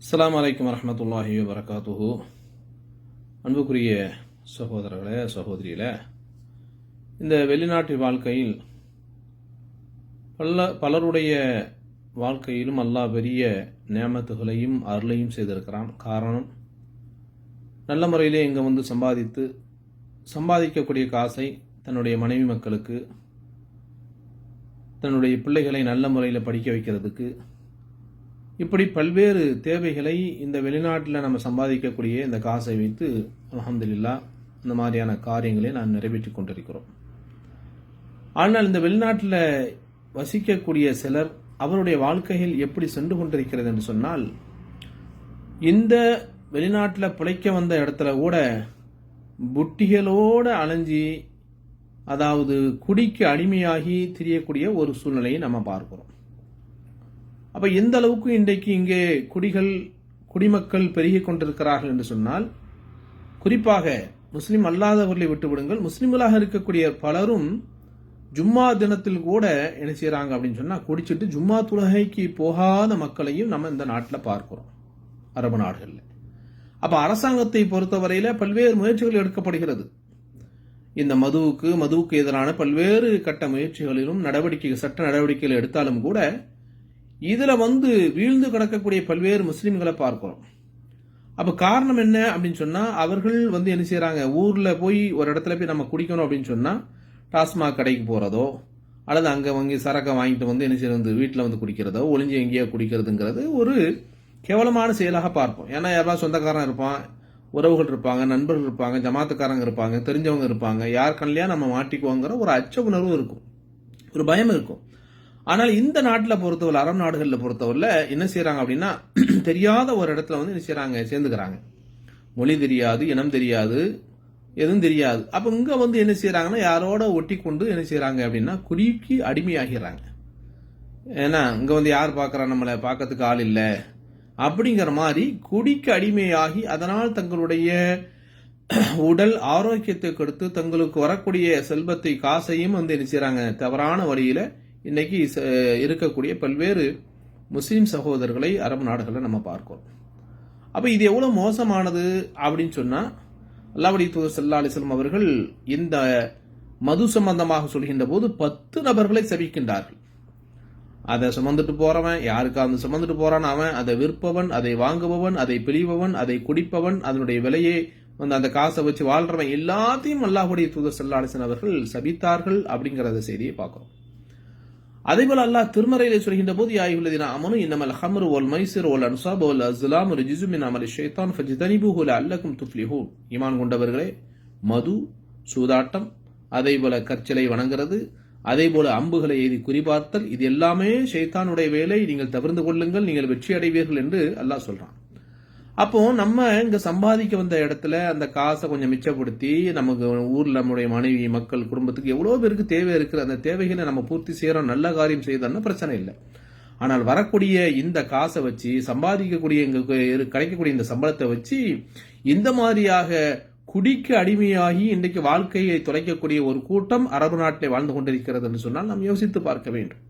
அஸ்ஸலாமு அலைக்கும் வரஹ்மத்துல்லாஹி வபரகாத்துஹு. அன்புக்குரிய சகோதரர்களே, சகோதரிகளே, இந்த வெளிநாட்டு வாழ்க்கையில் பலருடைய வாழ்க்கையிலும் அல்லாஹ் பெரிய நியமத்துகளையும் அருளையும் செய்திருக்கிறான். காரணம், நல்ல முறையிலே இங்கே வந்து சம்பாதிக்கக்கூடிய காசை தன்னுடைய மனைவி மக்களுக்கு, தன்னுடைய பிள்ளைகளை நல்ல முறையில் படிக்க வைக்கிறதுக்கு, இப்படி பல்வேறு தேவைகளை இந்த வெளிநாட்டில் நம்ம சம்பாதிக்கக்கூடிய இந்த காசை வைத்து அல்ஹம்துலில்லாஹ் இந்த மாதிரியான காரியங்களை நான் நிறைவேற்றி கொண்டிருக்கிறோம். ஆனால் இந்த வெளிநாட்டில் வசிக்கக்கூடிய சிலர் அவருடைய வாழ்க்கையில் எப்படி சென்று கொண்டிருக்கிறது என்று சொன்னால், இந்த வெளிநாட்டில் பிழைக்க வந்த இடத்துல கூட புட்டிகளோடு அலைஞ்சி, அதாவது குடிக்கு அடிமையாகி திரியக்கூடிய ஒரு சூழ்நிலையை நம்ம பார்க்கிறோம். அப்ப எந்த அளவுக்கு இன்றைக்கு இங்கே குடிமக்கள் பெருகி கொண்டிருக்கிறார்கள் என்று சொன்னால், குறிப்பாக முஸ்லிம் அல்லாதவர்களை விட்டுவிடுங்கள், முஸ்லிம்களாக இருக்கக்கூடிய பலரும் ஜும்மா தினத்தில் கூட என்ன செய்யறாங்க அப்படின்னு சொன்னா, குடிச்சிட்டு ஜும்மா தொழுகைக்கு போகாத மக்களையும் நம்ம இந்த நாட்டில் பார்க்கிறோம், அரபு நாடுகளில். அப்ப அரசாங்கத்தை பொறுத்தவரையில பல்வேறு முயற்சிகள் எடுக்கப்படுகிறது. இந்த மதுவுக்கு எதிரான பல்வேறு கட்ட முயற்சிகளிலும் சட்ட நடவடிக்கைகள் எடுத்தாலும் கூட இதுல வீழ்ந்து கிடக்கக்கூடிய பல்வேறு முஸ்லிம்களை பார்க்கிறோம். அப்ப காரணம் என்ன அப்படின்னு சொன்னா, அவர்கள் என்ன செய்யறாங்க, ஊர்ல போய் ஒரு இடத்துல போய் நம்ம குடிக்கணும் அப்படின்னு சொன்னா டாஸ்மாக் கடைக்கு போறதோ, அல்லது அங்க சரக்கை வாங்கிட்டு என்ன செய்யறது, வீட்டுல குடிக்கிறதோ, ஒளிஞ்சு எங்கேயோ குடிக்கிறதுங்கிறது ஒரு கேவலமான செயலாக பார்ப்போம். ஏன்னா யாராவது சொந்தக்காரன் இருப்பான், உறவுகள் இருப்பாங்க, நண்பர்கள் இருப்பாங்க, ஜமாத்துக்காரங்க இருப்பாங்க, தெரிஞ்சவங்க இருப்பாங்க, யார் கண்ணிலையா நம்ம மாட்டிக்குவோங்கிற ஒரு அச்ச உணர்வு இருக்கும், ஒரு பயம் இருக்கும். ஆனால் இந்த நாட்டில் பொறுத்தவரை, அரபு நாடுகளில் பொறுத்தவரை என்ன செய்யறாங்க அப்படின்னா, தெரியாத ஒரு இடத்துல என்ன செய்யறாங்க, சேர்ந்துக்கிறாங்க. மொழி தெரியாது, இனம் தெரியாது, எதுவும் தெரியாது. அப்ப இங்க என்ன செய்யறாங்கன்னா, யாரோட ஒட்டி கொண்டு என்ன செய்யறாங்க அப்படின்னா, குடிக்கு அடிமையாகிறாங்க. ஏன்னா இங்க யார் பார்க்கறா, நம்மளை பார்க்கறதுக்கு ஆள் இல்லை அப்படிங்கிற மாதிரி குடிக்கு அடிமையாகி, அதனால் தங்களுடைய உடல் ஆரோக்கியத்தை கொடுத்து தங்களுக்கு வரக்கூடிய செல்வத்தை, காசையும் என்ன செய்யறாங்க, தவறான வழியில இன்னைக்கு இருக்கக்கூடிய பல்வேறு முஸ்லிம் சகோதரர்களை அரபு நாடுகளில் நம்ம பார்க்கிறோம். அப்ப இது எவ்வளவு மோசமானது அப்படின்னு சொன்னா, அல்லாஹ்வுடைய தூதர் ஸல்லல்லாஹு அலைஹி வஸல்லம் அவர்கள் இந்த மது சம்பந்தமாக சொல்கின்ற போது 10 நபர்களை சபிக்கின்றார்கள். அதை சுமந்துட்டு போறவன், யாருக்கு அந்த சுமந்துட்டு போறான் அவன், அதை விற்பவன், அதை வாங்குபவன், அதை பிழிபவன், அதை குடிப்பவன், அதனுடைய விலையை அந்த காசை வச்சு வாழ்றவன், எல்லாத்தையும் அல்லாஹ்வுடைய தூதர் ஸல்லல்லாஹு அலைஹி வஸல்லம் அவர்கள் சபித்தார்கள் அப்படிங்கிற செய்தியை பார்க்கிறோம். அதேபோல அல்லாஹ் திருமறையிலே சொல்கின்ற போது, யா அய்யுஹல்லதீன ஆமனூ இன்னமல் ஹம்ரு வல் மைஸிரு வல் அன்ஸாபு வல் அஸ்லாமு ரிஜ்ஸும் மின் அமலி ஷைத்தான் ஃபஜ்தனிபூஹு லஅல்லக்கும் துஃப்லிஹூன். ஈமான் கொண்டவர்களே, மது, சூதாட்டம், அதேபோல கற்சிலை வணங்குறது, அதேபோல அம்புகளை எய்தி குறிபார்த்தல், இது எல்லாமே ஷைத்தானுடைய வேலை, நீங்கள் தவிர்த்து கொள்ளுங்கள், நீங்கள் வெற்றி அடைவீர்கள் என்று அல்லாஹ் சொல்றான். அப்போ நம்ம இங்க சம்பாதிக்க வந்த இடத்துல அந்த காசை கொஞ்சம் மிச்சப்படுத்தி, நமக்கு ஊர்ல நம்முடைய மனைவி, மக்கள், குடும்பத்துக்கு எவ்வளவு பேருக்கு தேவை இருக்கிற அந்த தேவைகளை நம்ம பூர்த்தி செய்யறோம், நல்ல காரியம் செய்தோம்னா பிரச்சனை இல்லை. ஆனால் வரக்கூடிய இந்த காசை வச்சு சம்பாதிக்கக்கூடிய, கிடைக்கக்கூடிய இந்த சம்பளத்தை வச்சு இந்த மாதிரியாக குடிக்கு அடிமையாகி இன்றைக்கு வாழ்க்கையை தொலைக்கக்கூடிய ஒரு கூட்டம் அரபு நாட்டிலே வாழ்ந்து கொண்டிருக்கிறது என்று சொன்னால் நாம் யோசித்து பார்க்க வேண்டும்.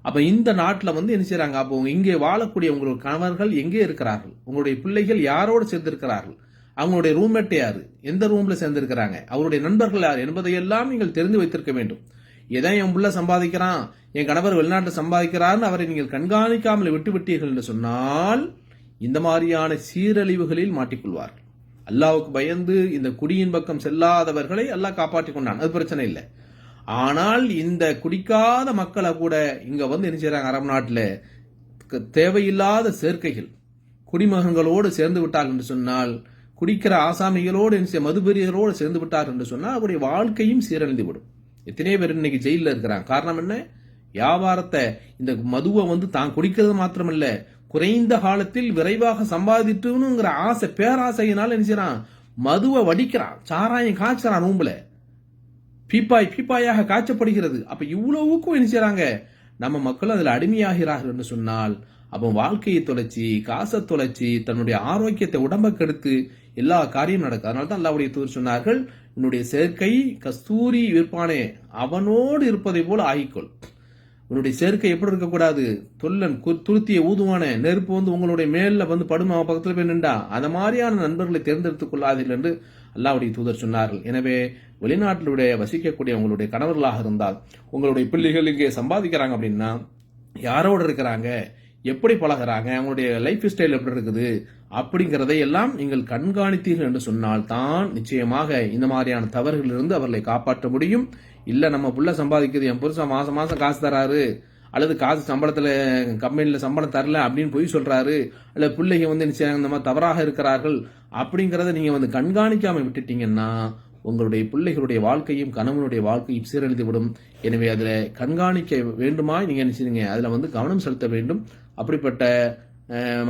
அப்ப இந்த நாட்டில் என்ன செய்யறாங்க, அப்போ இங்கே வாழக்கூடிய உங்களுடைய கணவர்கள் எங்கே இருக்கிறார்கள், உங்களுடைய பிள்ளைகள் யாரோடு சேர்ந்திருக்கிறார்கள், அவங்களுடைய ரூம்மேட் யாரு, எந்த ரூம்ல சேர்ந்திருக்கிறாங்க, அவருடைய நண்பர்கள் யார் என்பதையெல்லாம் நீங்கள் தெரிந்து வைத்திருக்க வேண்டும். எதான் என் புள்ள சம்பாதிக்கிறான், என் கணவர் வெளிநாட்டில் சம்பாதிக்கிறார்னு அவரை நீங்கள் கண்காணிக்காமல் விட்டுவிட்டீர்கள் என்று சொன்னால் இந்த மாதிரியான சீரழிவுகளில் மாட்டிக்கொள்வார்கள். அல்லாஹ்வுக்கு பயந்து இந்த குடியின் பக்கம் செல்லாதவர்களை அல்லாஹ் காப்பாற்றிக் கொண்டான், அது பிரச்சனை இல்லை. ஆனால் இந்த குடிக்காத மக்களை கூட இங்க என்ன செய்யறாங்க, அரபு நாட்டில் தேவையில்லாத சேர்க்கைகள், குடிமகன்களோடு சேர்ந்து விட்டார்கள் என்று சொன்னால், குடிக்கிற ஆசாமிகளோடு, மதுபெரியர்களோடு சேர்ந்து விட்டார்கள் என்று சொன்னால் அவருடைய வாழ்க்கையும் சீரழிந்து விடும். எத்தனை பேர் இன்னைக்கு ஜெயிலில் இருக்கிறாங்க. காரணம் என்ன, வியாபாரத்தை, இந்த மதுவை தான் குடிக்கிறது மாத்திரமல்ல, குறைந்த காலத்தில் விரைவாக சம்பாதிட்டுங்கிற ஆசை, பேராசையினால் என்ன செய்யறான், மதுவை வடிக்கிறான், சாராயம் காய்ச்சறான், ரூம்ல பீப்பாயாக காய்ச்சப்படுகிறது. அப்ப இவ்வளவுக்கும் என்ன செய்யறாங்க, நம்ம மக்கள் அதுல அடிமையாகிறார்கள் என்று சொன்னால், அப்ப வாழ்க்கையை தொலைச்சி, காசை தொலைச்சி, தன்னுடைய ஆரோக்கியத்தை, உடம்பை கெடுத்து எல்லா காரியம் நடக்கும். அதனால்தான் அல்லாஹ்வுடைய தூதர் சொன்னார்கள், உன்னுடைய சேர்க்கை கஸ்தூரி விற்பானே அவனோடு இருப்பதை போல ஆகிக்கொள். உன்னுடைய சேர்க்கை எப்படி இருக்கக்கூடாது, தொல்லன் துருத்திய ஊதுவான நெருப்பு வந்து உங்களுடைய மேல வந்து படும் அவன் பக்கத்தில் போய் நின்றா, அத மாதிரியான நண்பர்களை தேர்ந்தெடுத்துக் கொள்ளாதீர்கள் என்று அல்லாஹ்வுடைய தூதர் சொன்னார்கள். எனவே வெளிநாட்டிலுடைய வசிக்கக்கூடிய உங்களுடைய கணவர்களாக இருந்தால், உங்களுடைய பிள்ளைகள் இங்கே சம்பாதிக்கிறாங்க அப்படின்னா யாரோடு இருக்கிறாங்க, எப்படி பழகிறாங்க, அவங்களுடைய லைஃப் ஸ்டைல் எப்படி இருக்குது அப்படிங்கிறதை எல்லாம் நீங்கள் கண்காணித்தீர்கள் என்று சொன்னால் தான் நிச்சயமாக இந்த மாதிரியான தவறுகளிலிருந்து அவர்களை காப்பாற்ற முடியும். இல்ல நம்ம புள்ள சம்பாதிக்கிறது, என் புருஷன் மாசம் மாசம் காசு தராரு, அல்லது காசு சம்பளத்துல கம்பெனில சம்பளம் தரல அப்படின்னு பொய் சொல்றாரு, அல்லது பிள்ளைங்க வந்து இந்த மாதிரி தவறாக இருக்கிறார்கள் அப்படிங்கறத நீங்க வந்து கண்காணிக்காம விட்டுட்டீங்கன்னா உங்களுடைய பிள்ளைகளுடைய வாழ்க்கையும் கணவனுடைய வாழ்க்கையும் சீரழிந்துவிடும். எனவே அதுல கண்காணிக்க வேண்டுமா நீங்க நினைச்சீங்க, அதுல வந்து கவனம் செலுத்த வேண்டும். அப்படிப்பட்ட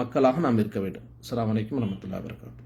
மக்களாக நாம் இருக்க வேண்டும். அஸ்ஸலாமு அலைக்கும் வரஹ்மத்துல்லாஹி வபரகாத்துஹு.